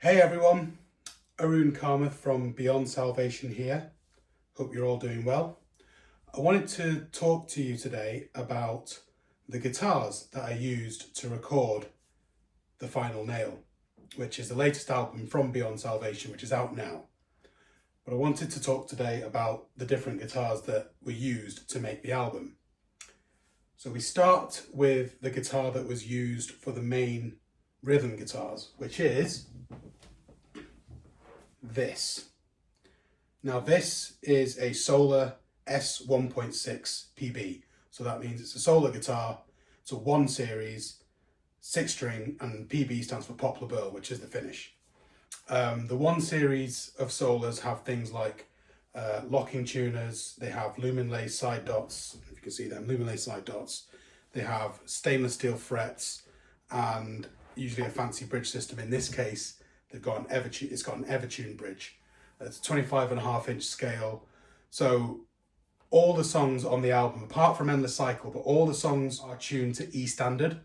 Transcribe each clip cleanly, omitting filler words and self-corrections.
Hey everyone, Arun Karmath from Beyond Salvation here. Hope you're all doing well. I wanted to talk to you today about the guitars that I used to record The Final Nail, which is the latest album from Beyond Salvation, which is out now. But I wanted to talk today about the different guitars that were used to make the album. So we start with the guitar that was used for the main rhythm guitars, which is this. Now this is a Solar S1.6 PB. So that means it's a Solar guitar. It's a 1 series, 6 string, and PB stands for Poplar Burl, which is the finish. The 1 series of Solars have things like locking tuners. They have lumen lace side dots, if you can see them, lumen lace side dots. They have stainless steel frets and usually a fancy bridge system. In this case, they've got an Evertune. It's got an Evertune bridge. It's a 25.5-inch scale. So all the songs on the album, apart from Endless Cycle, but all the songs are tuned to E standard.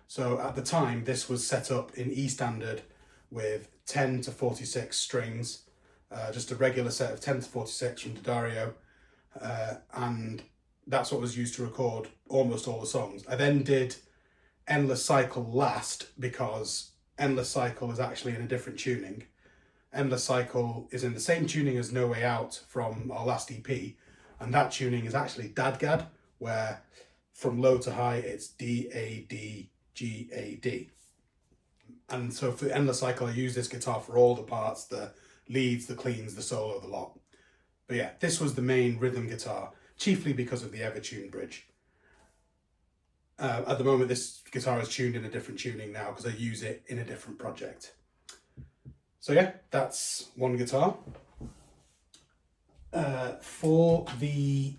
So at the time, this was set up in E standard with 10 to 46 strings, just a regular set of 10 to 46 from D'Addario, and that's what was used to record almost all the songs. I then did Endless Cycle last because Endless Cycle is actually in a different tuning. Endless Cycle is in the same tuning as No Way Out from our last EP, and that tuning is actually Dadgad, where from low to high it's D, A, D, G, A, D. And so for Endless Cycle I use this guitar for all the parts, the leads, the cleans, the solo, the lot. But yeah, this was the main rhythm guitar, chiefly because of the Evertune bridge. At the moment, this guitar is tuned in a different tuning now because I use it in a different project. So yeah, that's one guitar. For the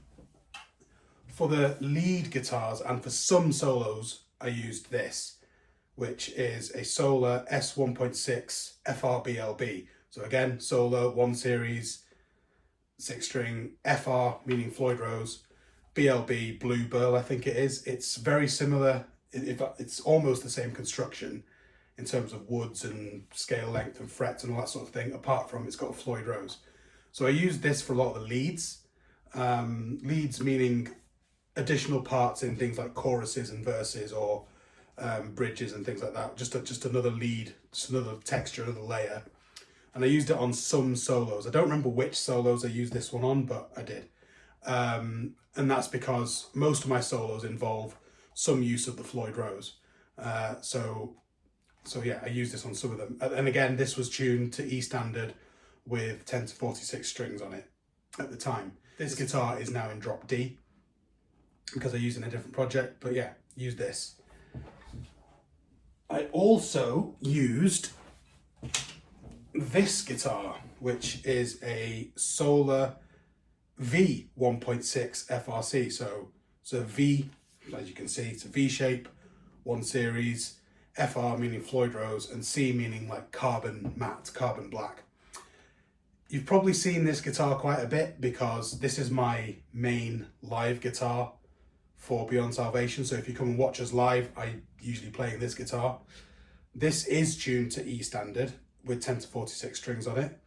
lead guitars and for some solos, I used this, which is a Solar S1.6 FRBLB. So again, Solar 1 series, 6 string, FR meaning Floyd Rose, BLB, Blue Burl, I think it is. It's very similar. It's almost the same construction in terms of woods and scale length and frets and all that sort of thing, apart from it's got a Floyd Rose. So I used this for a lot of the leads. Leads meaning additional parts in things like choruses and verses or bridges and things like that. Just another lead, just another texture, another layer. And I used it on some solos. I don't remember which solos I used this one on, but I did. And that's because most of my solos involve some use of the Floyd Rose. So yeah, I used this on some of them. And again, this was tuned to E standard with 10 to 46 strings on it at the time. This guitar is now in drop D because I used it in a different project, but yeah, use this. I also used this guitar, which is a Solar V 1.6 FRC. So it's a V, as you can see, it's a V shape, 1 series, FR meaning Floyd Rose, and C meaning like carbon matte, carbon black. You've probably seen this guitar quite a bit because this is my main live guitar for Beyond Salvation. So if you come and watch us live, I usually play this guitar. This is tuned to E standard with 10 to 46 strings on it.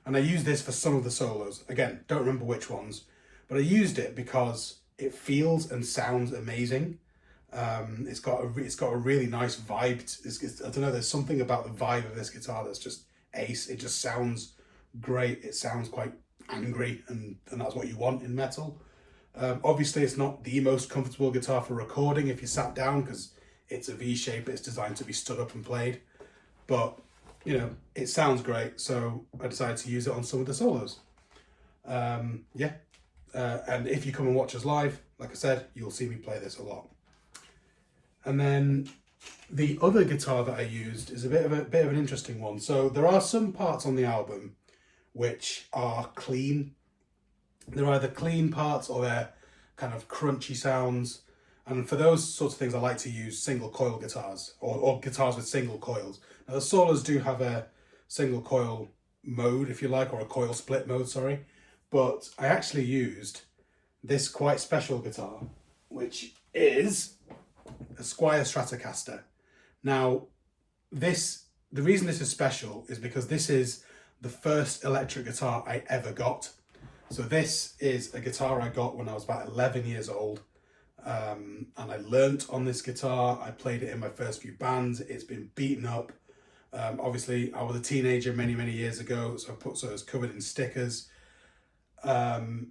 And I used this for some of the solos. Again, don't remember which ones, but I used it because it feels and sounds amazing. It's got a really nice vibe. I don't know, there's something about the vibe of this guitar that's just ace. It just sounds great. It sounds quite angry, and that's what you want in metal. Obviously, it's not the most comfortable guitar for recording if you sat down because it's a V shape. It's designed to be stood up and played, but you know, it sounds great, so I decided to use it on some of the solos. And if you come and watch us live, like I said, you'll see me play this a lot. And then the other guitar that I used is a bit of an interesting one. So there are some parts on the album which are clean. They're either clean parts or they're kind of crunchy sounds. And for those sorts of things, I like to use single coil guitars or guitars with single coils. Now the Solos do have a single coil mode, if you like, or a coil split mode, sorry. But I actually used this quite special guitar, which is a Squire Stratocaster. Now, this the reason this is special is because this is the first electric guitar I ever got. So this is a guitar I got when I was about 11 years old. And I learnt on this guitar. I played it in my first few bands. It's been beaten up. Obviously, I was a teenager many, many years ago, so it's covered in stickers. Fun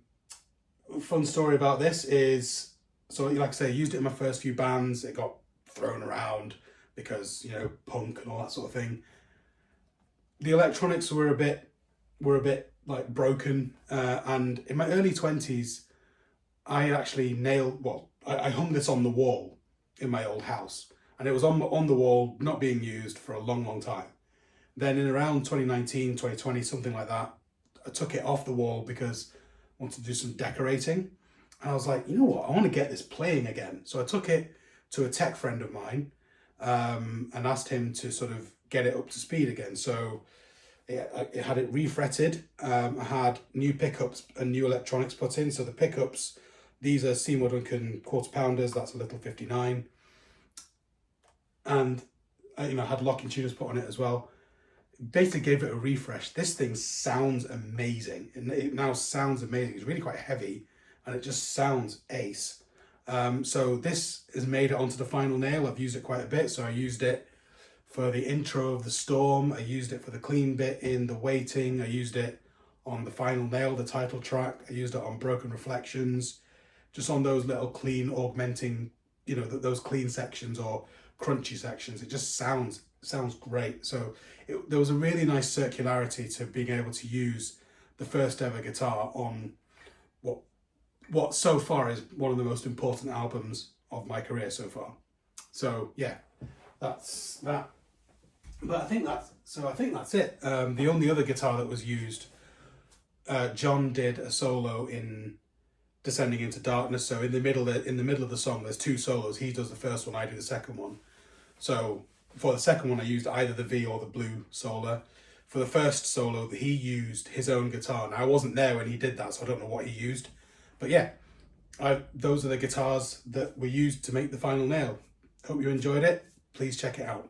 story about this is, so like I say, I used it in my first few bands. It got thrown around because, you know, punk and all that sort of thing. The electronics were a bit like broken, and in my early 20s, I actually I hung this on the wall in my old house, and it was on the wall, not being used for a long, long time. Then in around 2019, 2020, something like that, I took it off the wall because I wanted to do some decorating. And I was like, you know what, I want to get this playing again. So I took it to a tech friend of mine, and asked him to sort of get it up to speed again. So it had it refretted. I had new pickups and new electronics put in. So the pickups, these are Seymour Duncan quarter pounders. That's a little 59. And I had locking tuners put on it as well. Basically gave it a refresh. This thing sounds amazing. It now sounds amazing. It's really quite heavy and it just sounds ace. So this has made it onto the final nail. I've used it quite a bit. So I used it for the intro of The Storm. I used it for the clean bit in The Waiting. I used it on the final nail, the title track. I used it on Broken Reflections, just on those little clean augmenting, those clean sections or crunchy sections. It just sounds great. So there was a really nice circularity to being able to use the first ever guitar on what so far is one of the most important albums of my career so far. So yeah, that's that. But I think that's it. The only other guitar that was used, John did a solo in Descending into Darkness. So in the middle of the song, there's two solos. He does the first one, I do the second one. So for the second one, I used either the V or the blue solo. For the first solo, he used his own guitar. Now I wasn't there when he did that, so I don't know what he used. But yeah, those are the guitars that were used to make the final nail. Hope you enjoyed it. Please check it out.